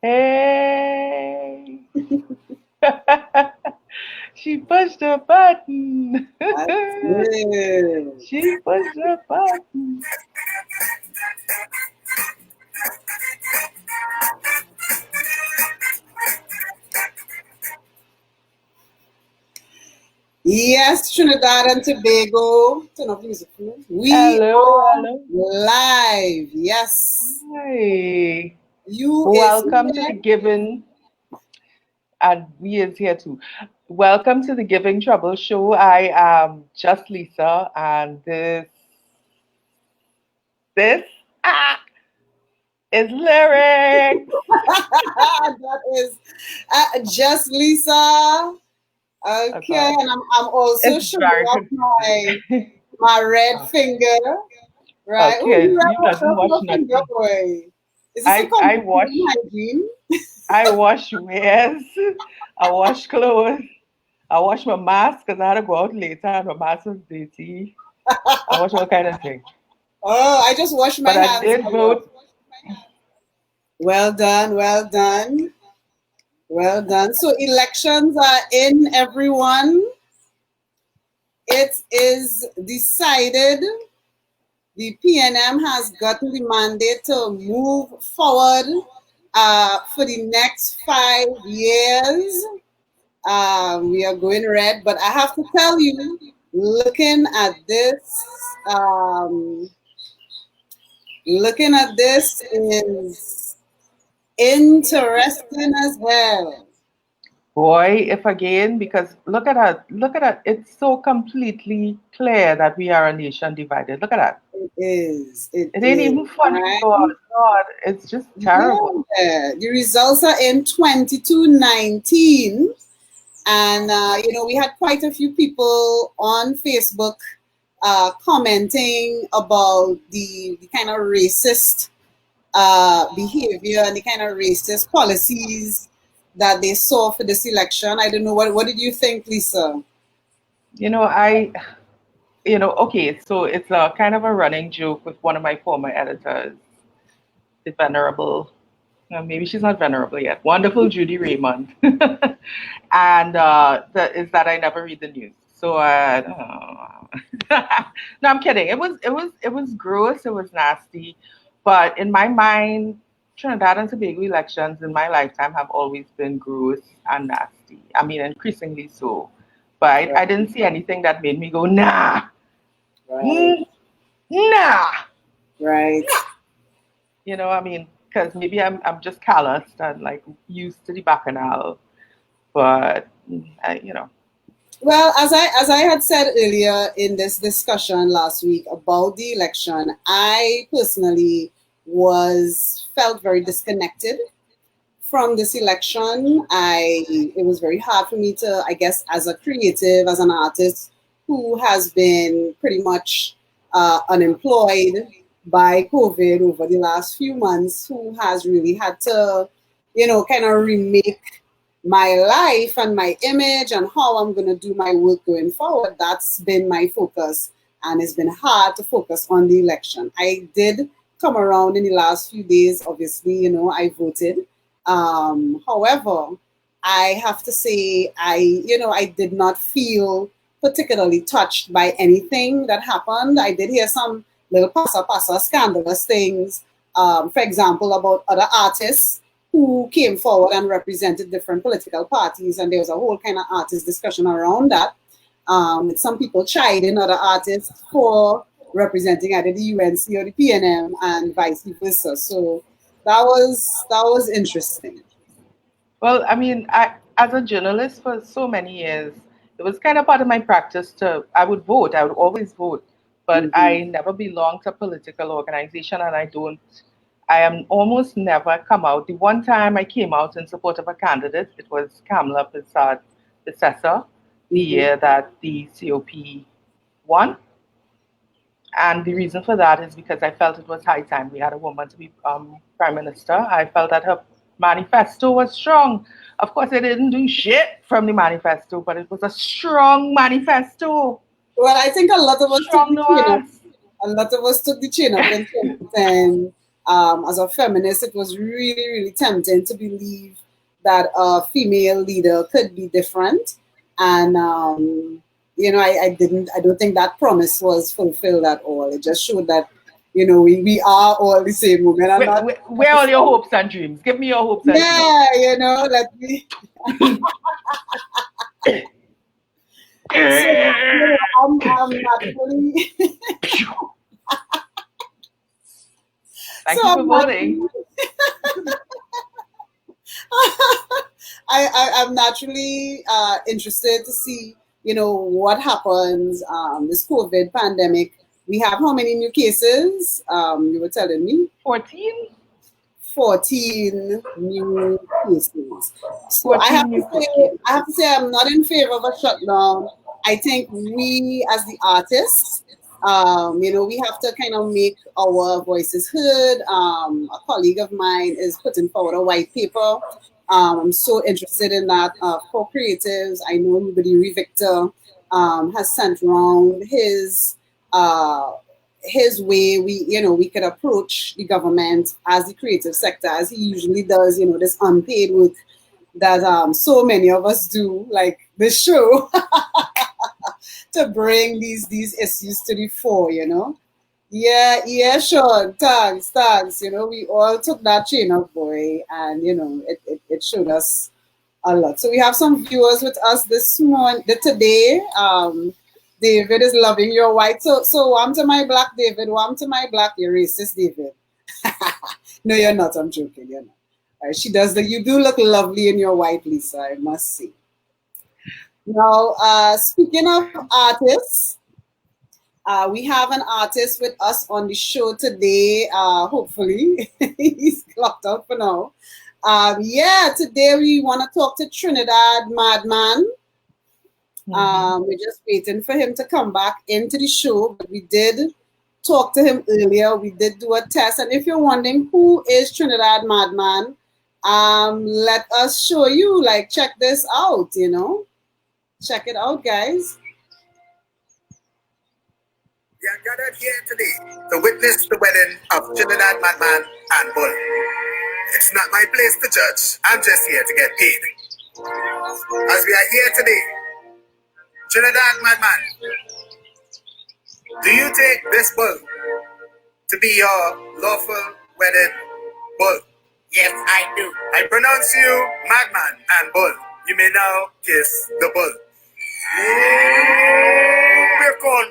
Hey. She pushed a button. That's it. She pushed a button. Yes, Trinidad and Tobago. Turn off the music, please. We Hello, are hello. live. Yes. Hi. You is Welcome to the here. Givin, and we is here too. Welcome to the Giving Trouble Show. I am just Lisa, and this ah, is lyrics. That is just Lisa. Okay, Okay, and I'm also it's showing very off my confusing. my red finger. Right. Oh, Okay, you you have wash doesn't off wash your finger, nothing. boy. Is this a I community wash hygiene? I wash wares. I wash clothes. I wash my mask because I had to go out later and my mask was dirty. I wash all kind of things. Oh, I just wash my But I hands did a lot. vote. Well done, well done, well done. So elections are in, everyone. It is decided. The PNM has gotten the mandate to move forward for the next 5 years. We are going red, but I have to tell you, um, looking at this is interesting as hell. Boy, if again, because look at that. It's so completely clear that we are a nation divided. Look at that. It is. It It ain't is. even funny, God. Right? God, it's just terrible. Yeah. The results are in 2219. And, we had quite a few people on Facebook commenting about the kind of racist behavior and the kind of racist policies that they saw for this election. I don't know. What did you think, Lisa? You know, okay, so it's a kind of a running joke with one of my former editors, the venerable, maybe she's not venerable yet, wonderful Judy Raymond. And that is that I never read the news. So no, I'm kidding. It was gross. It was nasty. But in my mind, Trinidad and Tobago elections in my lifetime have always been gross and nasty. I mean, increasingly so. But I Right, didn't see anything that made me go, nah, right, mm, nah. right. I mean, because maybe I'm just calloused and like used to the bacchanal. But I, you know, Well, as I had said earlier in this discussion last week about the election, I personally was felt very disconnected from this election. It was very hard for me to, I guess, as a creative, as an artist who has been pretty much unemployed by COVID over the last few months, who has really had to, kind of remake my life and my image and how I'm going to do my work going forward. That's been my focus. And it's been hard to focus on the election. I did come around in the last few days. Obviously, I voted. However, I have to say, I did not feel particularly touched by anything that happened. I did hear some little pasa scandalous things, for example, about other artists who came forward and represented different political parties, and there was a whole kind of artist discussion around that. With some people chiding other artists for representing either the UNC or the PNM and vice versa. So that was interesting. well, I mean, as a journalist for so many years, it was kind of part of my practice I would vote, I would always vote, but Hmm. I never belonged to a political organization, and I am almost never come out. The one time I came out in support of a candidate, it was Kamala Prasad Bissessar, the Hmm. year that the COP won. And the reason for that is because I felt it was high time we had a woman to be prime minister. I felt that her manifesto was strong. Of course, it didn't do shit from the manifesto, but it was a strong manifesto. Well, I think a lot of us took Strong the no chain up. ass. A lot of us took the chain up in 2010 As a feminist, it was really, really tempting to believe that a female leader could be different. And, I don't think that promise was fulfilled at all. It just showed that, we are all the same women. Where are all your hopes and dreams? Give me your hopes and dreams. Yeah, let me. So, I'm naturally. Thank you for voting. I'm naturally interested to see, what happens. This COVID pandemic. We have how many new cases? You were telling me 14. 14 new cases. So I have to say I'm not in favor of a shutdown. I think we as the artists, we have to kind of make our voices heard. A colleague of mine is putting forward a white paper. I'm so interested in that for creatives. I know Rubedy Victor has sent around his way we could approach the government as the creative sector, as he usually does, this unpaid work that so many of us do, like this show, to bring these issues to the fore, Yeah, sure. Thanks. We all took that chain up, boy, and it showed us a lot. So we have some viewers with us this morning, today. David is loving your white. So warm to my black, David. Warm to my black. You're racist, David. No, you're not. I'm joking. You're not. She does that. You do look lovely in your white, Lisa, I must say. Now, speaking of artists, we have an artist with us on the show today. Hopefully, he's locked up for now. Today we want to talk to Trinidad Madman. We're just waiting for him to come back into the show, but we did talk to him earlier. We did do a test, and if you're wondering who is Trinidad Madman, let us show you. Like, check this out. Check it out, guys. We are gathered here today to witness the wedding of Trinidad Madman and Bull. It's not my place to judge. I'm just here to get paid. As we are here today, Trinidad Madman, do you take this bull to be your lawful wedded bull? Yes, I do. I pronounce you Madman and Bull. You may now kiss the bull. We're gone.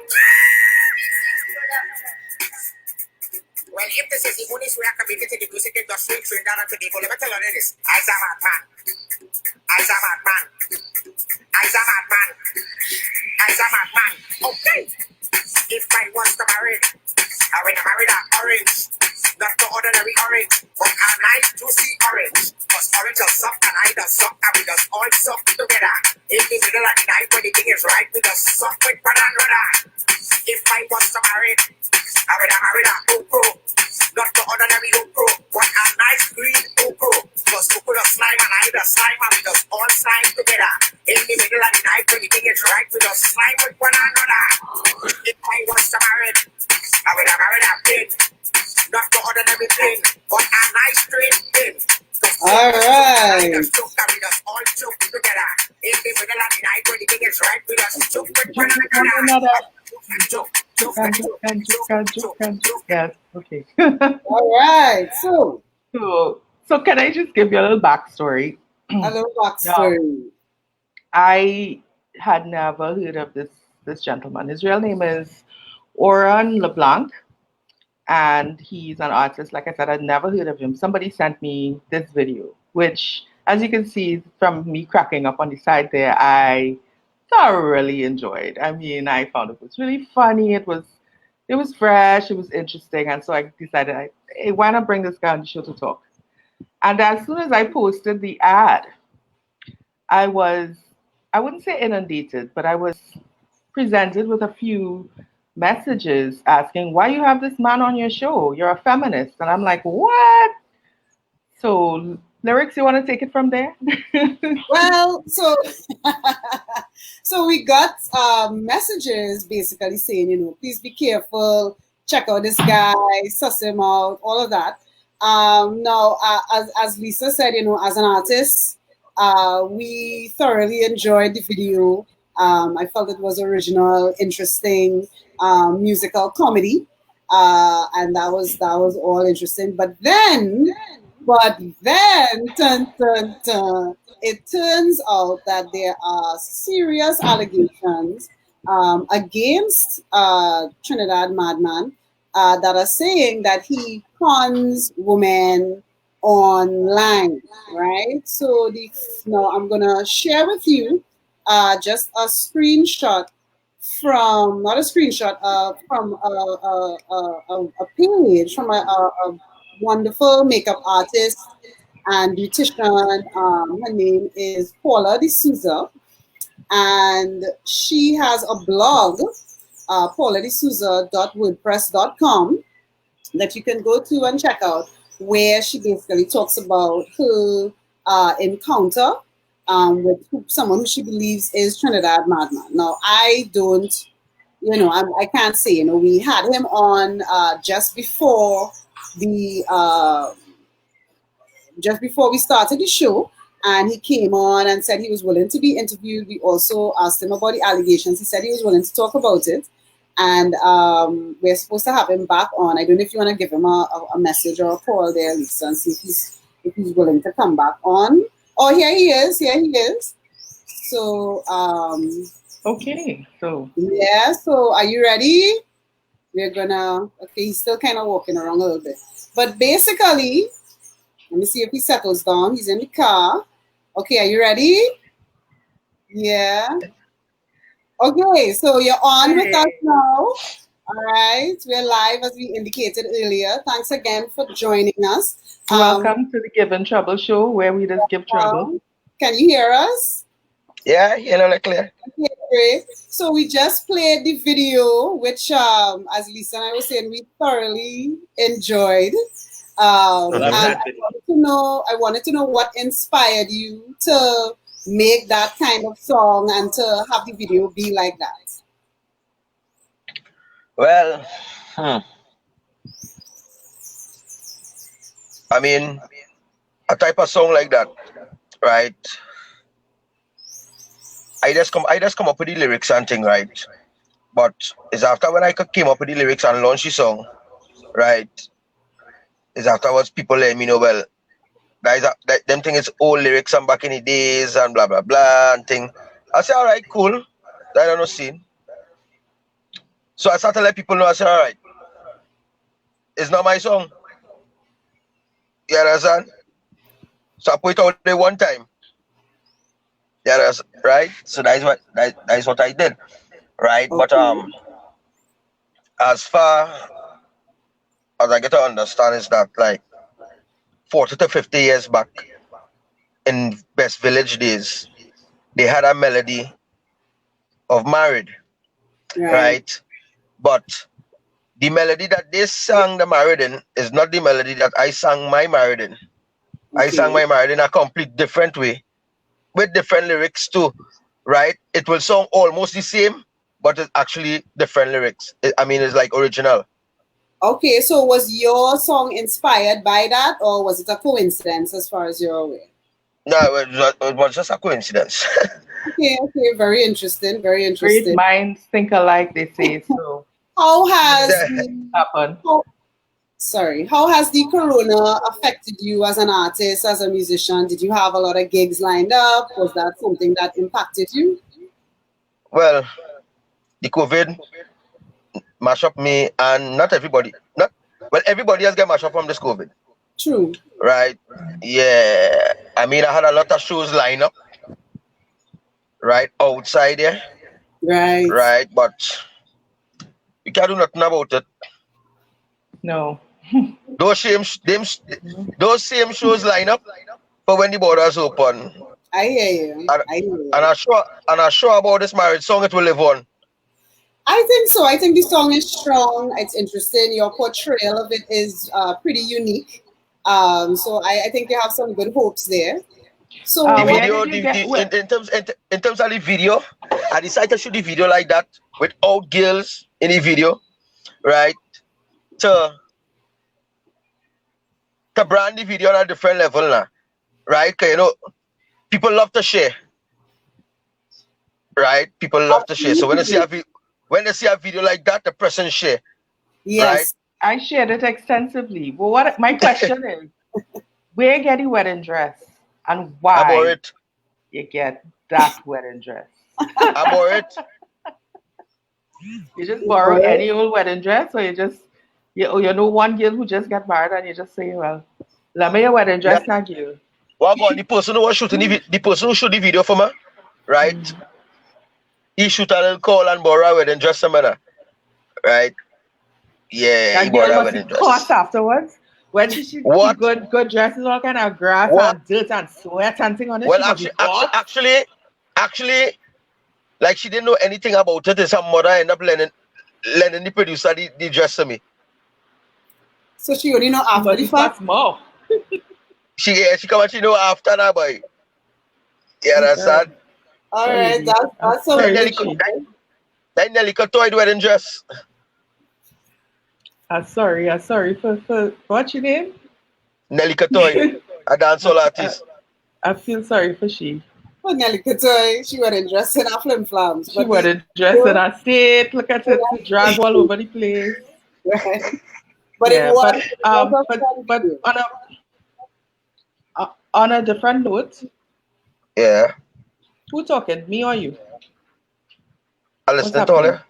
Well, if this is the only way I can make it to the music industry, Trinidad and Tobago, let me tell you this. I's a madman. I's a madman. I's a madman. I's a madman. Okay. If I was to marry, I would marry that orange. Not the ordinary orange, but a nice juicy orange. Because orange does suck and I does suck and we just all suck together. In the middle of the night when the thing is right, we just suck with banana. If I was to marry, I would marry that okro. Not the ordinary okro, but a nice green okro. Because okro does slime and I does slime and we just all slime together. In the middle of the night when the thing is right, we just slime with banana. If I was to marry, I would marry that pig. Not the ordinary thing, but a nice straight thing. All right. We just all joke together. In the middle of the night when the thing is right, we just joke with one another. Yes, okay. All right. So can I just give you a little backstory? A little backstory. I had never heard of this gentleman. His real name is Oran LeBlanc, and he's an artist. Like I said, I'd never heard of him. Somebody sent me this video, which, as you can see from me cracking up on the side there, I thoroughly enjoyed. I mean, I found it was really funny. It was fresh. It was interesting, and so I decided, hey, why not bring this guy on the show to talk? And as soon as I posted the ad, I wouldn't say inundated, but I was presented with a few messages asking, why you have this man on your show? You're a feminist. And I'm like, what? So, Lyrics, you want to take it from there? Well, so we got messages basically saying, please be careful, check out this guy, suss him out, all of that. Now, as Lisa said, as an artist, we thoroughly enjoyed the video. I felt it was original, interesting, musical comedy, and that was all interesting. But then, dun, dun, it turns out that there are serious allegations against Trinidad Madman that are saying that he cons women online, right? So now I'm gonna share with you just a screenshot from not a screenshot from a page from a wonderful makeup artist and beautician. Her name is Paula D'Souza, and she has a blog, pauladesouza.wordpress.com, that you can go to and check out, where she basically talks about her encounter with someone who she believes is Trinidad Madman. Now, I don't, I can't say, we had him on just before we started the show, and he came on and said he was willing to be interviewed. We also asked him about the allegations. He said he was willing to talk about it, and we're supposed to have him back on. I don't know if you want to give him a message or a call there, Lisa, and see if he's willing to come back on. Oh, here he is. So Okay, so yeah. So are you ready? We're gonna. Okay, he's still kind of walking around a little bit, but basically, let me see if he settles down. He's in the car. Okay, are you ready? Yeah. Okay, so you're on with us now. All right, we're live as we indicated earlier. Thanks again for joining us. welcome to the Givin Trouble Show, where we just give trouble. Can you hear us? Yeah, like clear. Okay, great. So we just played the video, which, as Lisa and I were saying, we thoroughly enjoyed. And I wanted to know what inspired you to make that kind of song and to have the video be like that. Well, I mean, a type of song like that, right? I just come up with the lyrics and thing, right? But it's after when I came up with the lyrics and launched the song, right? It's afterwards people let me know, well, them thing is old lyrics and back in the days and blah blah blah and thing. I say, all right, cool. I don't know scene. So I started to let people know. I said, all right, it's not my song. You understand? So I put it out there one time. Yeah, that's right. So that is what I did, right? Okay. But as far as I get to understand is that like 40 to 50 years back in Best Village days, they had a melody of married, right? But the melody that they sang the married in is not the melody that I sang my married in. I sang my married in a complete different way with different lyrics too, right? It will sound almost the same, but it's actually different lyrics. It's like original. Okay, so was your song inspired by that, or was it a coincidence as far as you're aware? No, it was just a coincidence. Okay, very interesting, Great minds think alike, they say. So how has happen? How has the corona affected you as an artist, as a musician? Did you have a lot of gigs lined up? Was that something that impacted you? Well, the COVID mash up me, and not everybody. Everybody has got mashed up from this COVID. True. Right. Yeah. I had a lot of shows lined up. Right outside there. Right. Right, but we can't do nothing about it. No. Those same shows line up for when the borders open. I hear you. And I'm sure about this marriage song, it will live on. I think so. I think the song is strong. It's interesting. Your portrayal of it is pretty unique. So I think you have some good hopes there. So the video, in terms of the video, I decided to shoot the video like that without girls in the video, right? To to brand the video on a different level now, right? 'Cause, you know, people love to share, right? People love to share. So when they see a video like that, the person share, right? Yes. I shared it extensively. But what my question is, where get the wedding dress and I bought why it. you get that wedding dress? I bought it. You just borrow Right. any old wedding dress, or you know one girl who just got married and you just say, well, let me your wedding Yeah. dress now, girl. Well, go on. The person who was shooting the person who shoot the video for me, right? Mm. He shoot a little call and borrow a wedding dress, some right? Yeah, he That girl borrowed a must be wedding cussed dress. afterwards. When she What? good dresses, all kind of grass What? and dirt and sweat and thing on it, Well, she must be cussed. actually, like she didn't know anything about it. And her mother ended up lending the producer the dress to me. So she only know She after must the be fact. cussed more. She come and she know after that, boy. You Oh God. understand? All right, Crazy. I'm that's some Then sorry for Nelly, good she. shit. then Nelly cut toy the wedding dress. I'm sorry for what's your name? Nelly Katoy, a I, dancehall I, artist. I feel sorry for she. Well, Nelly Katoy, she wearing dress in her flim flams, She but wore the the dress in her state. Look at it, the drag all over the place. right. But Yeah, it was a fun but video. on a different note, Yeah, who talking? Me or you? I What's listening to all you. happening?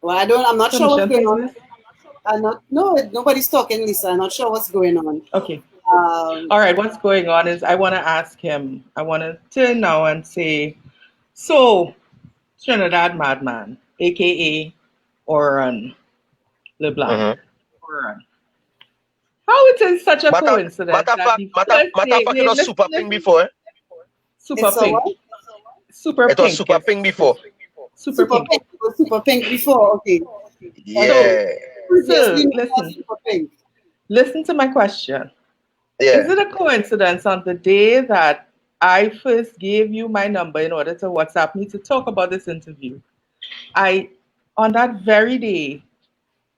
Well, I'm not sure what's Permission going on. business? No, nobody's talking, Lisa. I'm not sure what's going on. Okay. Um, All right, what's going on is I want to ask him. I want to turn now and say, so Trinidad Madman, aka Oran LeBlanc. Mm-hmm. Oran. How it is such a Matter, coincidence that the first matter of day, fact, it wait, was listen, super pink listen, before. super it's a pink, what? super It was pink super pink before. super pink. It was super pink before. Okay. So, Yeah, Previously so known as listen, super pink. listen to my question. Is yeah. it a coincidence on the day that I first gave you my number in order to WhatsApp me to talk about this interview? I, on that very day,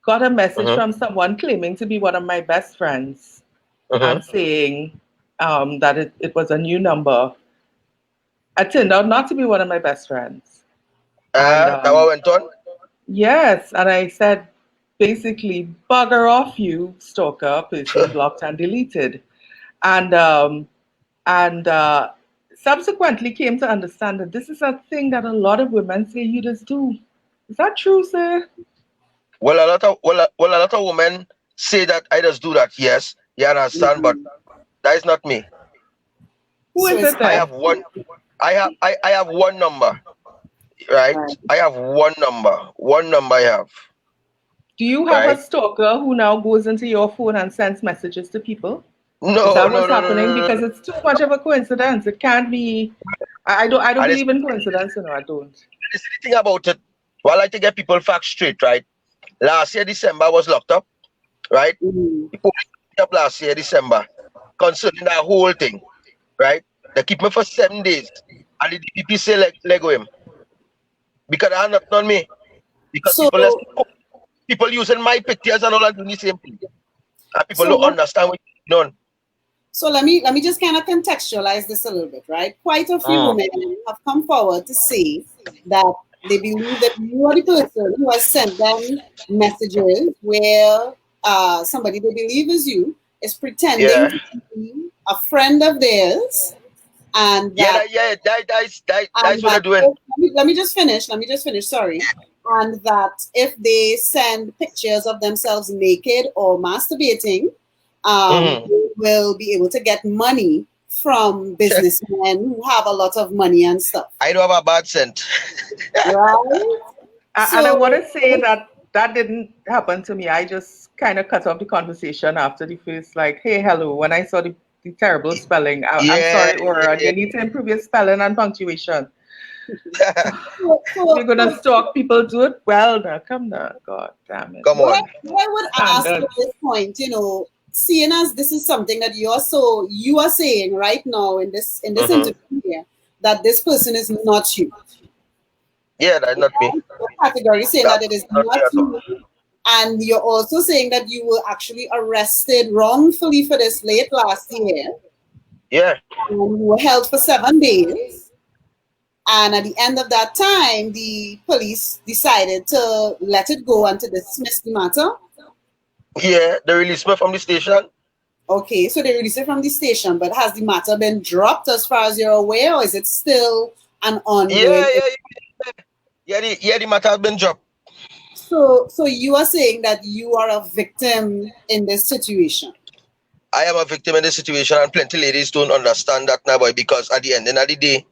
got a message Mm-hmm. from someone claiming to be one of my best friends Mm-hmm. and saying that it was a new number. It turned out not to be one of my best friends. And That what went on. yes, and I said, basically, bugger off, you stalker, person blocked and deleted. And and subsequently came to understand that this is a thing that a lot of women say you just do. Is that true, sir? Well, a lot of women say that I just do that. Yes, you understand, but Mhm. that is not me. Who So is it's it I then? have one. I have one number, right? right. I have one number. One number I have, Do you have a right? stalker who now goes into your phone and sends messages to people? Is No, that no, what's no, no, happening? no, no. Because it's too much of a coincidence. It can't be. I don't And it's believe in coincidence. No, I don't. the thing about it. Well, I like to get people facts straight, right? Last year December I was locked up, right? Mhm. The police picked me up last year December concerning that whole thing, right? They keep me for 7 days, and the DPP say let go him because I not on me because So people using my pictures and all that doing the same thing, and people so don't what understand what's going on. so let me just kind of contextualize this a little bit, right? Quite a few Mm. women have come forward to say that they believe that you are the person who has sent them messages where somebody they believe is you is pretending Yeah, to be a friend of theirs, and yeah, that that's what they're doing. let me just finish. Let me just finish. Sorry. And that if they send pictures of themselves naked or masturbating, Mm. they will be able to get money from businessmen who have a lot of money and stuff. I don't have a bad scent. Right? And I want So to say that that didn't happen to me. I just kind of cut off the conversation after the first, like, hey, hello. When I saw the terrible spelling, I'm Yeah, sorry, Aura, you need to improve your spelling and punctuation. so, If you're so, going to so stalk people, do it well now. Come now. God damn it. come what I, on. what I would ask at Standards. this point, seeing as this is something that you are saying right now in this Mm-hmm. interview here, that this person is not you. Yeah, that's not me. Your category saying That's that it is not me not at all. you. And you're also saying that you were actually arrested wrongfully for this late last year. Yeah. And you were held for 7 days. And at the end of that time, the police decided to let it go and to dismiss the matter. Yeah, they released me from the station. Okay, so they released it from the station, but has the matter been dropped as far as you're aware, or is it still an ongoing? Yeah, the matter has been dropped. So you are saying that you are a victim in this situation? I am a victim in this situation, and plenty ladies don't understand that now, boy, because at the end of the day,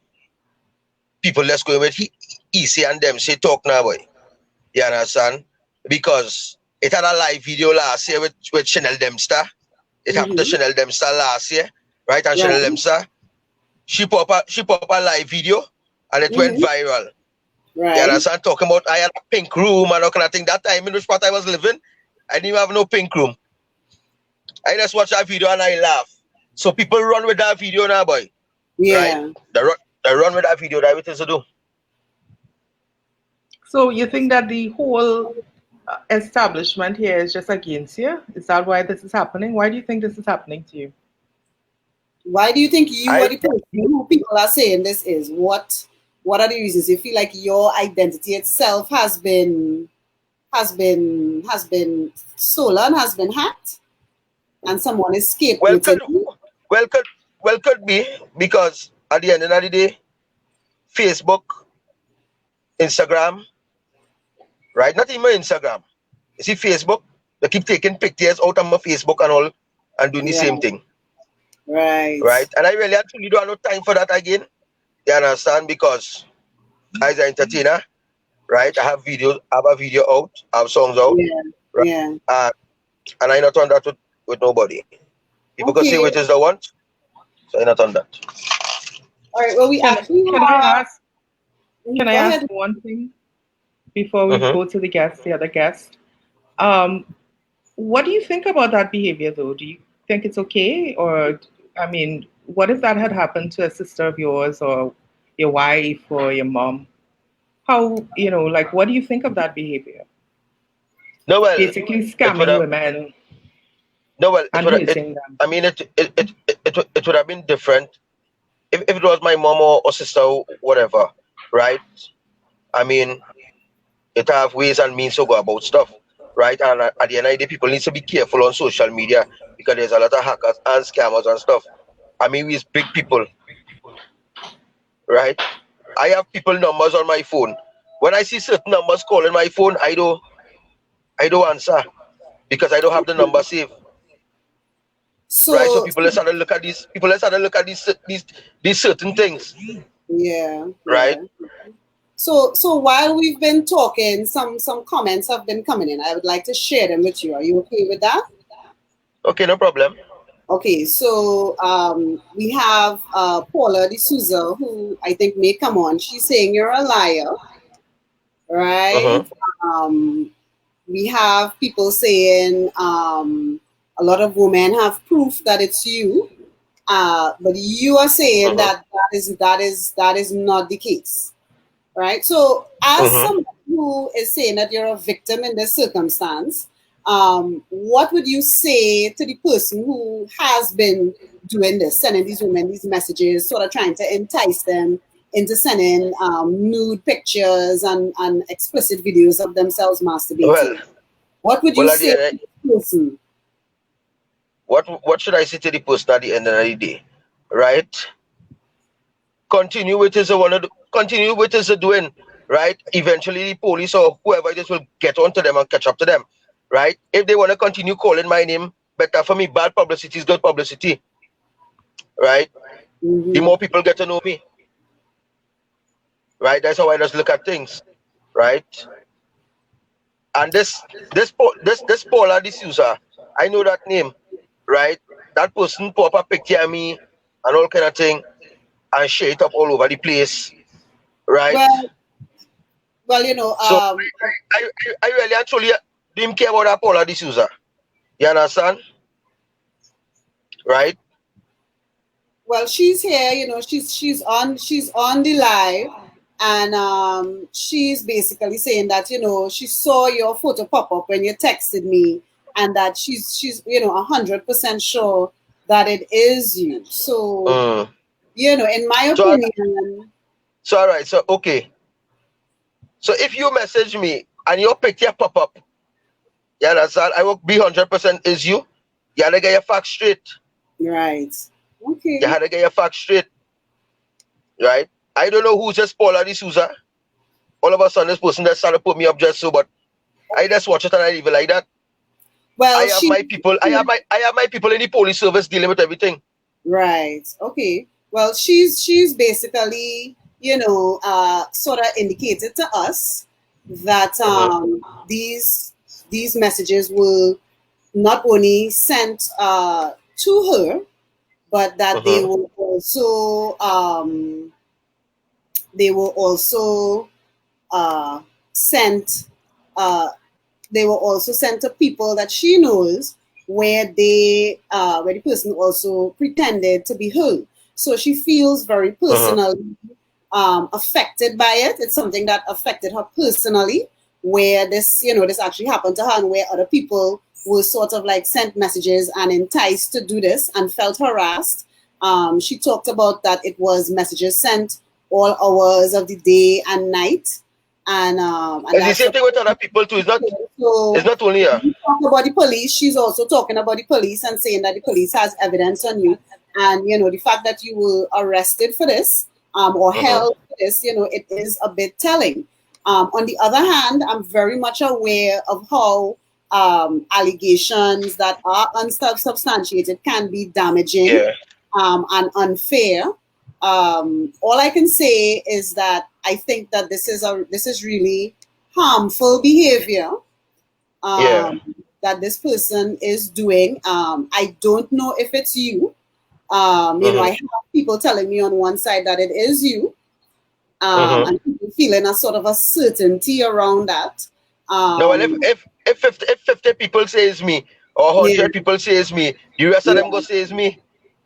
people let's go with easy and them say talk now, boy. You understand? Because it had a live video last year with Chanel Dempster. It happened to Chanel Dempster last year, right? And Chanel Dempster, she pop a live video and it went viral. Right. You understand? Talking about I had a pink room and all kind of thing. That time in which part I was living, I didn't even have no pink room. I just watched that video and I laugh. So people run with that video now, boy. Yeah. Right? They run with that video. That's what it is to do. So you think that the whole establishment here is just against you? Is that why this is happening? Why do you think this is happening to you? Why do you think you are the person who people are saying this is? What are the reasons? You feel like your identity itself has been stolen, has been hacked, and someone is scapegoating you? Could be, because at the end of the day, Facebook, Instagram, right? Not even Instagram. You see Facebook, they keep taking pictures out of my Facebook and all and doing the same thing. Right. Right? And I really actually don't have no time for that again. You understand? Because as an entertainer, right, I have a video out, I have songs out. Yeah. Right? Yeah. And I not on that with nobody. People can say which is the one. So I not on that. All right. Well, can I ask one thing before we go to the other guest? What do you think about that behavior, though? Do you think it's okay? Or, I mean, what if that had happened to a sister of yours or your wife or your mom? How, what do you think of that behavior? No, well, basically scamming women. No, well, and using them. I mean, it would have been different if it was my mom or sister or whatever, right? I mean, it have ways and means to go about stuff, right? And at the end of the day, people need to be careful on social media because there's a lot of hackers and scammers and stuff. I mean, we're big people, right? I have people numbers on my phone. When I see certain numbers calling my phone, I don't answer because I don't have the number saved. So people let's have a look at these. People let's have a look at these certain things. Yeah. Right. Yeah. So while we've been talking, some comments have been coming in. I would like to share them with you. Are you okay with that? Okay, no problem. Okay, so we have Paula D'Souza, who I think may come on. She's saying you're a liar, right? We have people saying a lot of women have proof that it's you, but you are saying that is not the case, right? So as someone who is saying that you're a victim in this circumstance, what would you say to the person who has been doing this, sending these women these messages, sort of trying to entice them into sending nude pictures and explicit videos of themselves masturbating? What would you say to the person? What should I say to the person at the end of the day? Right? Continue with his doing, right? Eventually the police or whoever it is will get onto them and catch up to them. Right? If they want to continue calling my name, better for me, bad publicity is good publicity. Right? The more people get to know me. Right? That's how I just look at things. Right? And this Paula D'Souza, I know that name, right? That person pop a picture of me and all kind of thing and share it up all over the place. Right? Well, you know, so I really actually didn't care about that Paula D'Souza. You understand? Right? Well, she's here, you know, she's on the live, and she's basically saying that, you know, she saw your photo pop up when you texted me, and that she's you know 100% sure that it is you. So, you know, in my So, opinion, all right. So, okay. So, if you message me and your picture pop up, you understand? I will be 100% is you. You gotta get your facts straight. right? Okay. You gotta get your facts straight. Right? I don't know who's just Paula D'Souza. All of a sudden, this person just started to put me up just so, but I just watch it and I leave it like that. I Well, have my people. I have my people in the police service dealing with everything. right. Okay. Well, she's basically, you know, sort of indicated to us that these messages were not only sent to her, but that they were also uh, sent uh, they were also sent to people that she knows, where the person also pretended to be her. So she feels very personally affected by it. It's something that affected her personally, where this actually happened to her, and where other people were sort of like sent messages and enticed to do this and felt harassed. She talked about that it was messages sent all hours of the day and night, and It's the that's same thing with other people too. so. It's not only her. When you talk about the police, she's also talking about the police and saying that the police has evidence on you, and you know the fact that you were arrested for this, or held for this, you know, it is a bit telling. On the other hand, I'm very much aware of how allegations that are unsubstantiated can be damaging Yeah. and unfair. All I can say is that I think that this is really harmful behavior Yeah. that this person is doing. I don't know if it's you. You know, I have people telling me on one side that it is you, and people feeling a sort of a certainty around that. No, well, Um, if 50 people says me or yeah, 100 people says me, the rest of them yeah, go says me.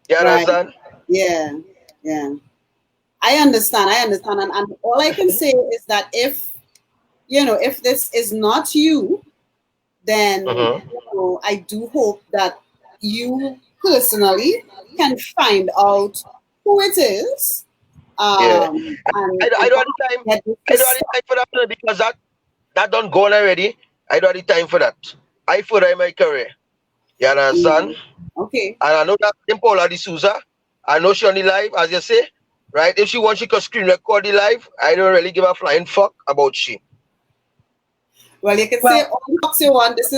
You right, understand? yeah, yeah. I understand, and all I can say is that if you know if this is not you, then you know, I do hope that you personally can find out who it is, Yeah. I and don't have the time. get this I to don't have the stop. time for that because that done gone already. I don't have the time for that. I further my career. You understand? Mm, okay. And I know that in Paula D'Souza, I know she on the live, as you say, right? If she wants, she could screen record the live. I don't really give a flying fuck about she. Well, you can say Well, all the fucks you want. This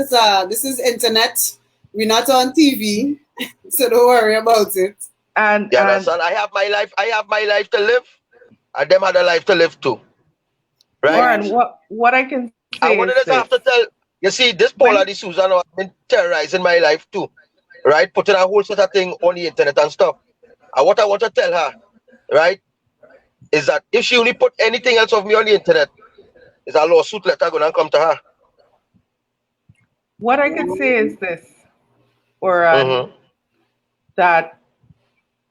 is internet. We're not on TV, so don't worry about it. and You and understand? I have my life. I have my life to live, and them had a life to live too, right? Yeah. Warren, what I can say And is what this: does I have to tell? You see, this when Paula D'Souza now has been terrorizing my life too, right? Putting a whole sort of thing on the internet and stuff. And what I want to tell her, right, is that if she only put anything else of me on the internet, is a lawsuit letter going to come to her. what I could say is this, Warren, Mm-hmm. that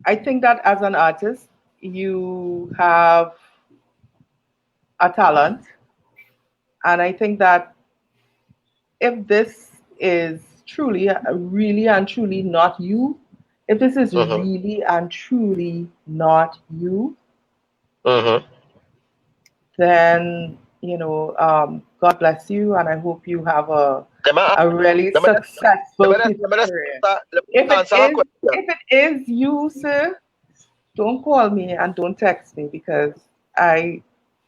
I think that as an artist, you have a talent, and I think that if this is truly, really and truly not you, if this is Mm-hmm. really and truly not you, Mm-hmm. then God bless you, and I hope you have Let me, a really let me, let successful me, piece let of me, career. let If me it answer her is, question. if it is you, sir, don't call me and don't text me because I,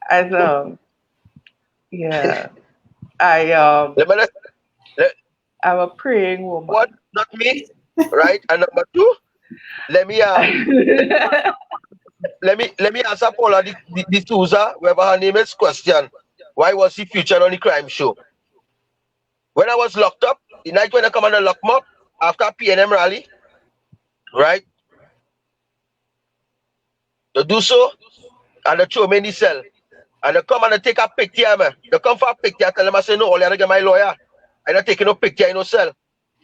as yeah, I Let me, let, I'm a praying one, woman. not me, right? And number two, let me let me answer Paula D'Souza, whoever her name is, question. Why was he featured on the crime show? When I was locked up, the night when I come on the lock me up after PNM rally, right? They do so and they throw me in the cell. And they come and they take a picture, man. They come for a picture, I tell them I say no, all you have to get my lawyer. I'm not taking no picture in no cell.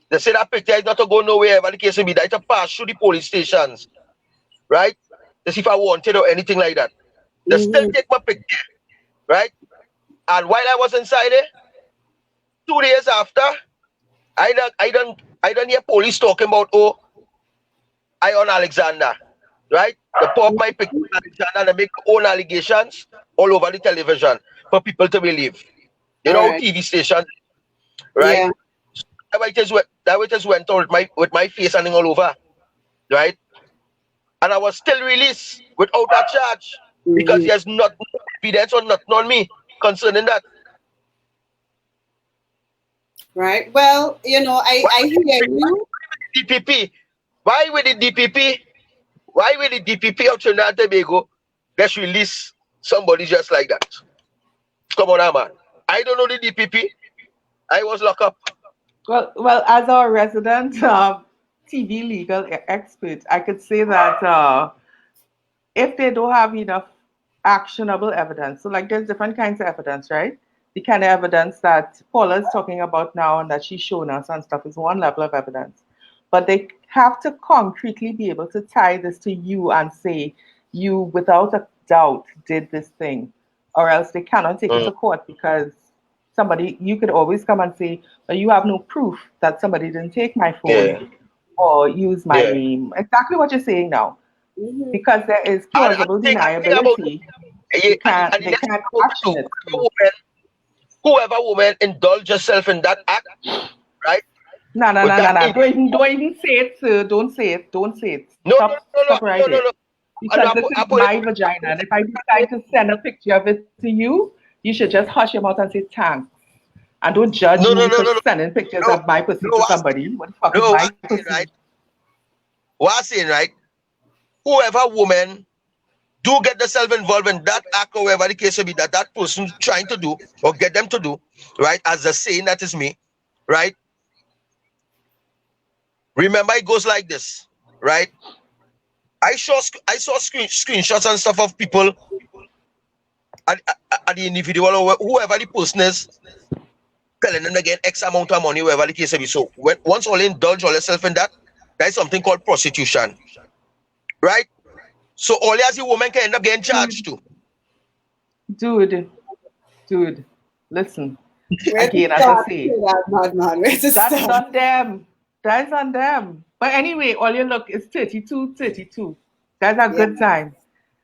They say that picture is not to go nowhere, but the case will be that to pass through the police stations, right? To see if I wanted or anything like that. They still take my picture, right? And while I was inside it, 2 days after, I done hear police talking about, oh, I on Alexander, right? They pop my picture on Alexander and they make their own allegations all over the television for people to believe. You know, Right. TV stations, right? Yeah. That way just went on with my face and all over, right? And I was still released without a charge because there's not no evidence or nothing on me concerning that. Right. Well, you know, I hear you. DPP. Why with the DPP? Why with the DPP of Trinidad and Tobago just release somebody just like that? Come on, man. I don't know the DPP. I was locked up. Well, as our resident TV legal expert, I could say that if they don't have enough actionable evidence, so like there's different kinds of evidence, right? The kind of evidence that Paula is talking about now and that she's shown us and stuff is one level of evidence. But they have to concretely be able to tie this to you and say, you without a doubt did this thing, or else they cannot take it to court because somebody, you could always come and say, well, you have no proof that somebody didn't take my phone or use my name. Exactly what you're saying now. Because there is plausible deniability. They can't action it. Whoever woman indulge herself in that act, right? No. Don't even say it, sir. Don't say it. Stop right there. Because this is my vagina. And if I decide to send a picture of it to you, you should just hush your mouth and say thanks. And don't judge me for sending pictures of my pussy to somebody. What the fuck is my pussy? Right? What I'm saying, right? Whoever woman do get themselves involved in that act or whatever the case may be that person trying to do or get them to do, right? As the saying that is me, right? Remember, it goes like this, right? I saw screenshots and stuff of people at the individual or whoever the person is telling them to get X amount of money, whatever the case may be. So once all indulge all yourself in that, there is something called prostitution, right? So all as the woman can end up getting charged too. Dude, listen. Again, as I say, that's on them. That's on them. But anyway, all you look is 32. That's a good time.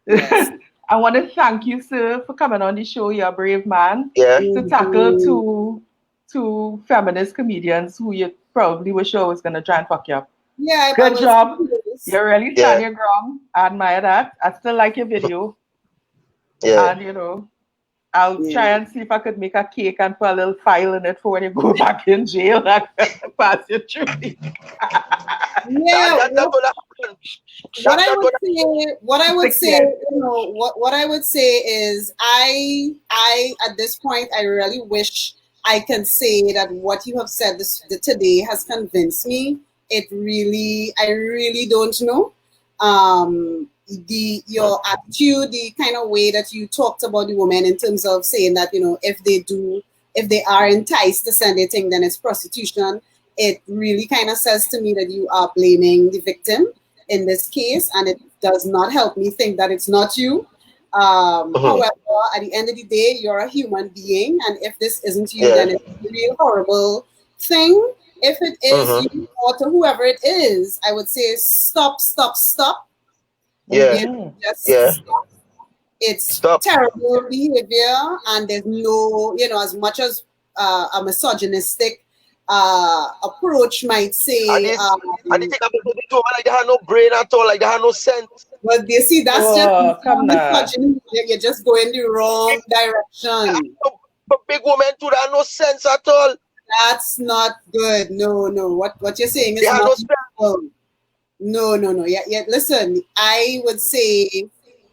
Yes. I want to thank you, sir, for coming on the show. You're a brave man to tackle two feminist comedians who you probably were sure was going to try and fuck you up. Yeah, good job. You really stand your ground. I admire that. I still like your video. Yeah. And, you know, I'll try and see if I could make a cake and put a little file in it for when you go back in jail and pass you through. What I would say, you know, what I would say is I at this point I really wish I can say that what you have said today has convinced me. I really don't know. Your attitude, the kind of way that you talked about the woman in terms of saying that, you know, if they are enticed to send a thing, then it's prostitution. It really kind of says to me that you are blaming the victim in this case, and it does not help me think that it's not you. However, at the end of the day, you're a human being, and if this isn't you, then it's a real horrible thing. If it is you or to whoever it is, I would say stop. Stop. It's terrible behavior, and there's no, you know, as much as a misogynistic approach might say. I think like they have no brain at all, like they have no sense. But you see, that's just misogyny. You're just going the wrong direction. But big women too, they have no sense at all. That's not good. No. What you're saying is not good. No. Yeah. Listen, I would say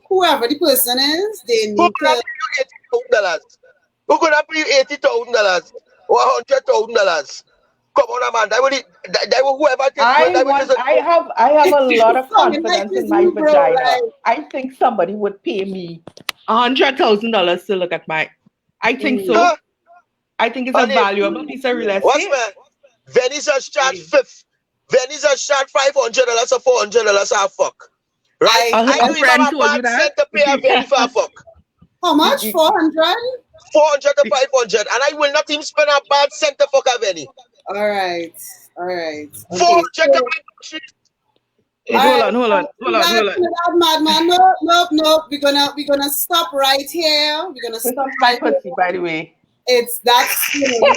whoever the person is, they need to. $80,000. Who gonna pay you $80,000 or $100,000? Come on, man. That will whoever takes. I have a lot of confidence in my vagina. Right? I think somebody would pay me $100,000 to look at my. I think so. I think it's a valuable piece of real estate. What's man? Venice has charged $500 or $400 a fuck. Right? A I do even friend have a told you bad that? scent to pay a very for fuck. How much? 400? 400 to 500. And I will not even spend a bad cent to fuck a Benny. All right. Okay. 400 So, to buy Wait, all right. hold on. Madman. No. We're gonna stop right here. We're gonna This is stop my right here. pussy, by the way. It's that's you know,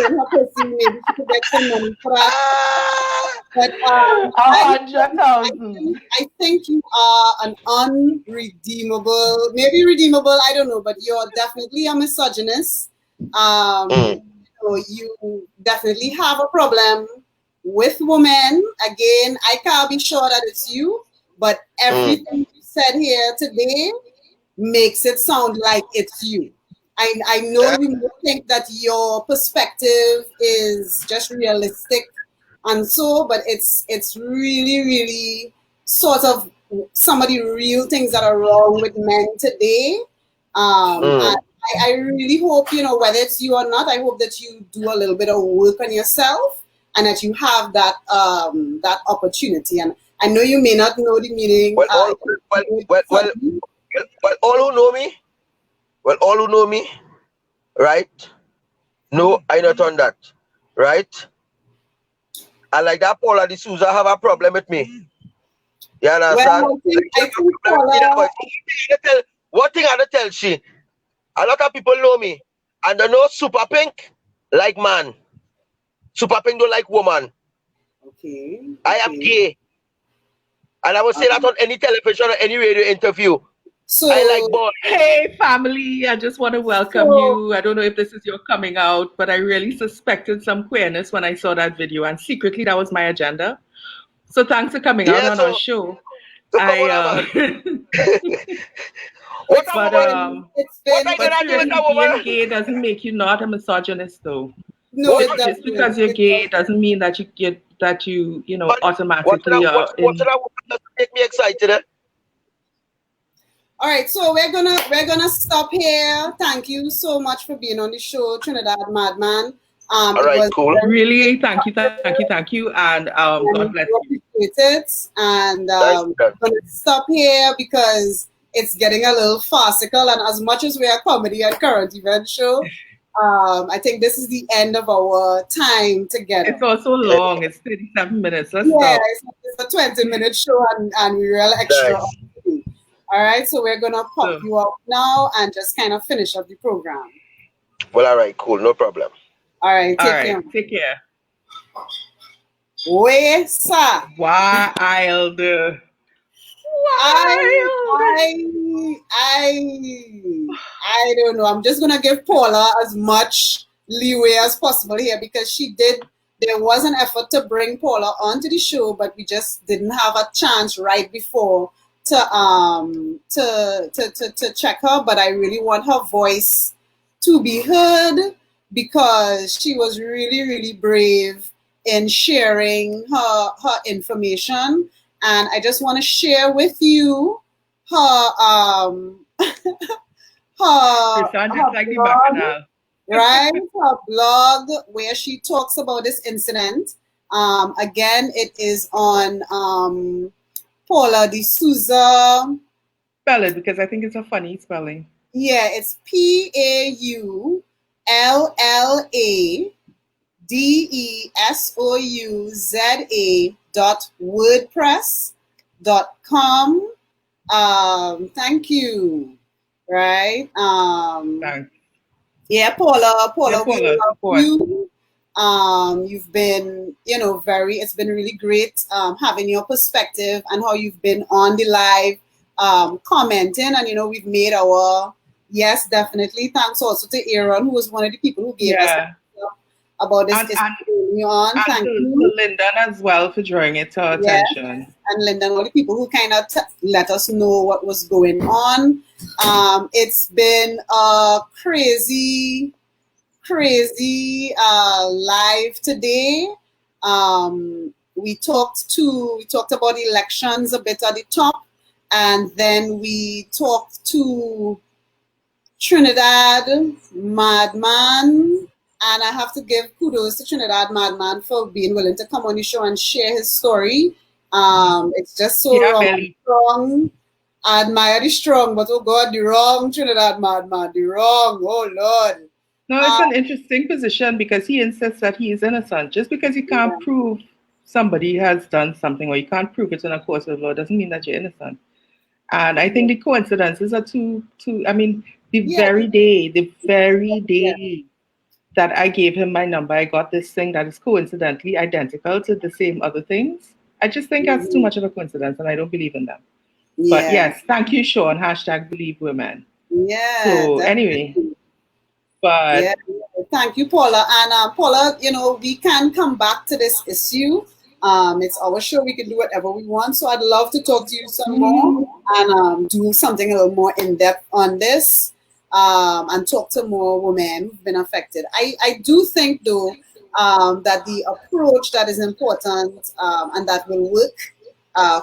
her pussy. Maybe she could get some money for that. Ah! But 100,000. I think you are an unredeemable, maybe redeemable, I don't know, but you're definitely a misogynist. So you definitely have a problem with women. Again, I can't be sure that it's you, but everything you said here today makes it sound like it's you. I know you may think that your perspective is just realistic and so, but it's really sort of some of the real things that are wrong with men today. And I really hope, you know, whether it's you or not, I hope that you do a little bit of work on yourself and that you have that that opportunity. And I know you may not know the meaning. All who know me, right? No, I not on that, right? And like that Paula D'Souza have a problem with me. You understand? Well, I think Paula, one thing I tell she, a lot of people know me, and they know Super Pink like man. Super Pink don't like woman. okay. I am gay. And I will say that on any television or any radio interview. So I like boys. Hey, family, I just want to welcome you. I don't know if this is your coming out, but I really suspected some queerness when I saw that video, and secretly that was my agenda. So thanks for coming out on our show. What being gay doesn't make you not a misogynist, though. No, just because you're gay doesn't mean that you get automatically what make me excited? All right, so we're gonna stop here. Thank you so much for being on the show, Trinidad Madman. All right, cool. Really, thank you, and God bless you. Appreciate it, and we're gonna stop here because it's getting a little farcical. And as much as we are comedy and current event show, I think this is the end of our time together. It's also long. It's 37 minutes. Let's stop. It's a 20-minute show, and we real extra. Nice. All right, so we're gonna pop you up now and just kind of finish up the program. Well, all right, cool, no problem. All right, take care. Where, sir? Wild. I don't know. I'm just gonna give Paula as much leeway as possible here because she did. There was an effort to bring Paula onto the show, but we just didn't have a chance right before to check her. But I really want her voice to be heard because she was really brave in sharing her information, and I just want to share with you her blog, right? Her blog where she talks about this incident. Again, it is on Paula D'Souza. Spell it because I think it's a funny spelling. Yeah, it's PAULADESOUZA.wordpress.com. Thank you. Right. Thanks. Yeah, Paula, we love you. You've been, it's been really great having your perspective and how you've been on the live commenting, and we've made our yes, definitely. Thanks also to Aaron, who was one of the people who gave us about this. Thank you, Lyndon as well for drawing it to our attention. Yes. And Lyndon, all the people who kind of let us know what was going on. It's been a crazy live today. We talked about elections a bit at the top, and then we talked to Trinidad Madman, and I have to give kudos to Trinidad Madman for being willing to come on the show and share his story. It's just so Yeah, wrong. Belly. Strong. I admire the strong, but oh God, the wrong Trinidad Madman, the wrong. Oh Lord. No, it's an interesting position because he insists that he is innocent. Just because you can't Yeah. prove somebody has done something or you can't prove it in a court of law doesn't mean that you're innocent. And I think the coincidences are too. I mean, Yeah. the very Yeah. day that I gave him my number, I got this thing that is coincidentally identical to the same other things. I just think that's too Mhm. much of a coincidence, and I don't believe in them. But Yeah. yes, thank you, Sean. Hashtag believe women. Yeah, So anyway, definitely. Yeah, but thank you, Paula. And Paula, we can come back to this issue. It's our show. We can do whatever we want. So I'd love to talk to you some more and do something a little more in depth on this and talk to more women who've been affected. I do think, though, that the approach that is important and that will work,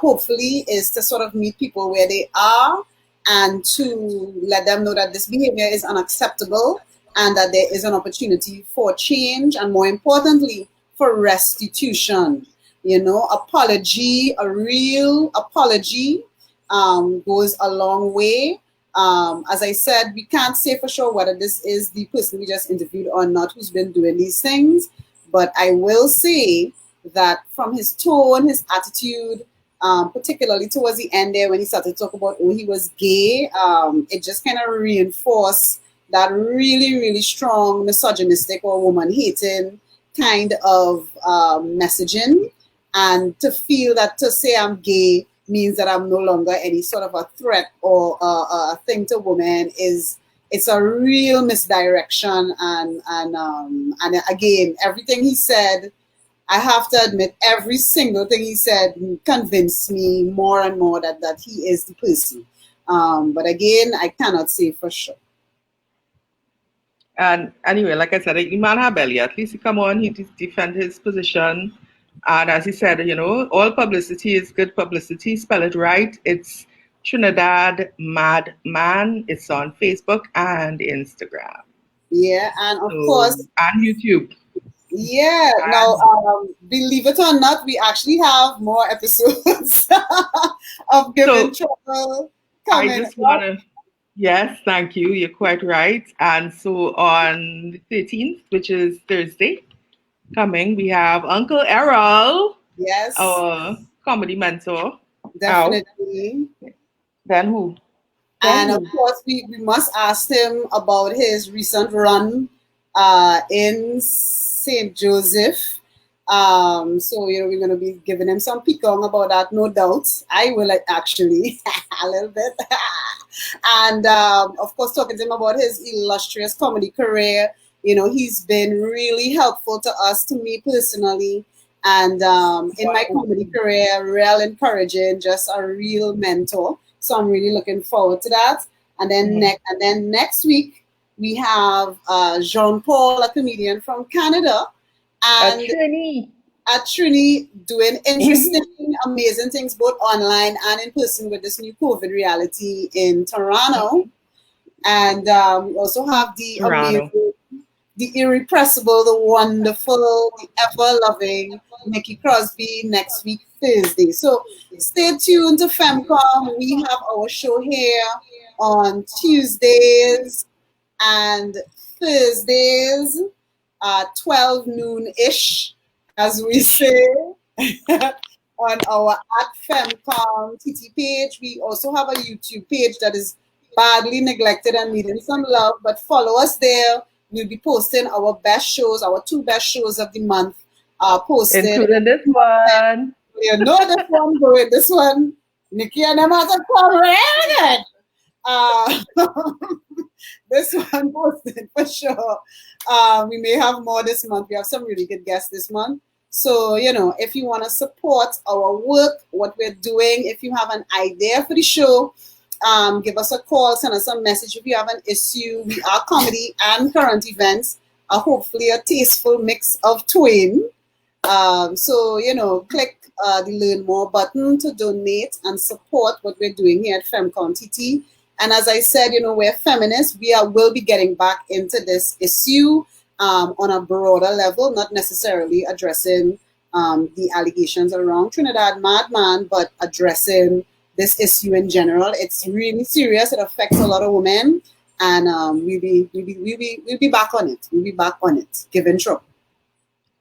hopefully, is to sort of meet people where they are and to let them know that this behavior is unacceptable and that there is an opportunity for change and, more importantly, for restitution. Apology, a real apology, goes a long way. As I said, we can't say for sure whether this is the person we just interviewed or not who's been doing these things, but I will say that from his tone, his attitude, particularly towards the end there when he started to talk about, oh, he was gay, it just kind of reinforced that really, really strong misogynistic or woman-hating kind of messaging. And to feel that to say I'm gay means that I'm no longer any sort of a threat or a thing to women it's a real misdirection. And again, everything he said, I have to admit, every single thing he said convinced me more and more that he is the person. But again, I cannot say for sure. and anyway, like I said, the man had belly. At least he come on, he defend his position. And as he said, all publicity is good publicity. Spell it right. It's Trinidad Madman. It's on Facebook and Instagram. Yeah, and of So course, and YouTube. yeah. Now, And believe it or not, we actually have more episodes of Givin so Trouble I coming just up. wanna yes, thank you. You're quite right. And so on the 13th, which is Thursday, coming, we have Uncle Errol, Yes, our comedy mentor, out. definitely. Then who? Then And of who? course, we must ask him about his recent run in St. Joseph. So, we're going to be giving him some peekong about that, no doubt. I will actually, a little bit. And of course, talking to him about his illustrious comedy career. He's been really helpful to us, to me personally. And in my comedy career, real encouraging, just a real mentor. So I'm really looking forward to that. And then next week we have Jean Paul, a comedian from Canada, and Trini. at Trini doing interesting, amazing things both online and in person with this new COVID reality in Toronto. And we also have the Toronto. amazing, the irrepressible, the wonderful, the ever-loving Nikki Crosby next week, Thursday. So stay tuned to Femcom. We have our show here on Tuesdays and Thursdays at 12 noon-ish, as we say, on our @Femcom TT page. We also have a YouTube page that is badly neglected and needing some love, but follow us there. We'll be posting our best shows, our 2 best shows of the month, posted. Including this one. This one going, this one, Nikki and them has a correct. This one posted for sure. We may have more this month. We have some really good guests this month. So, if you want to support our work, what we're doing, if you have an idea for the show, give us a call, send us a message if you have an issue. We are comedy and current events, hopefully a tasteful mix of twain. So, click the Learn More button to donate and support what we're doing here at Femcom TT. And as I said, we're feminists. Will be getting back into this issue on a broader level, not necessarily addressing the allegations around Trinidad Madman, but addressing this issue in general. It's really serious. It affects a lot of women, and we'll be back on it. We'll be back on it. Givin trouble.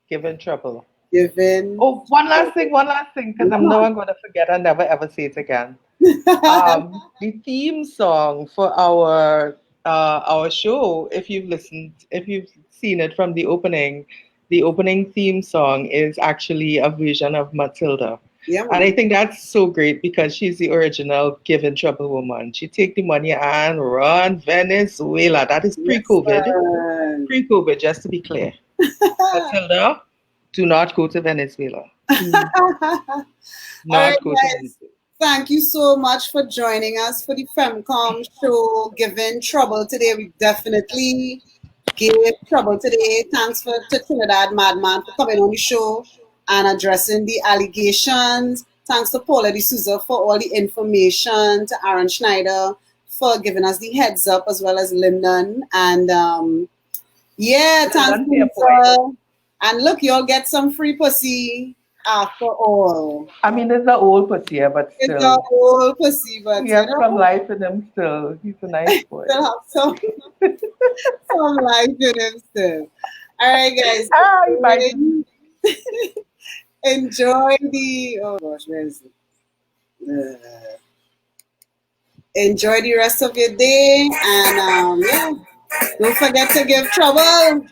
Givin trouble. Givin. Oh, one last thing, because I'm going to forget and never ever say it again. The theme song for our show, if you've seen it from the opening theme song is actually a version of Matilda. Yeah, and I think that's so great because she's the original Givin trouble woman. She take the money and run Venezuela. That is pre-COVID. Yes, Pre-COVID, just to be clear. Matilda, do not go to Venezuela. All right, Go to guys. Venezuela. Thank you so much for joining us for the Femcom show, Givin trouble today. We definitely gave trouble today. Thanks to Trinidad Madman for coming on the show and addressing the allegations. Thanks to Paula D'Souza for all the information, to Aaron Schneider for giving us the heads up, as well as Lyndon. And thanks to and look, you'll get some free pussy after all. I mean, it's an old pussy, but still. It's an old pussy, but he has some life in him still. He's a nice boy. Still have some life in him still. All right, guys. Enjoy the. Oh gosh, where is it? Enjoy the rest of your day, and don't forget to give trouble.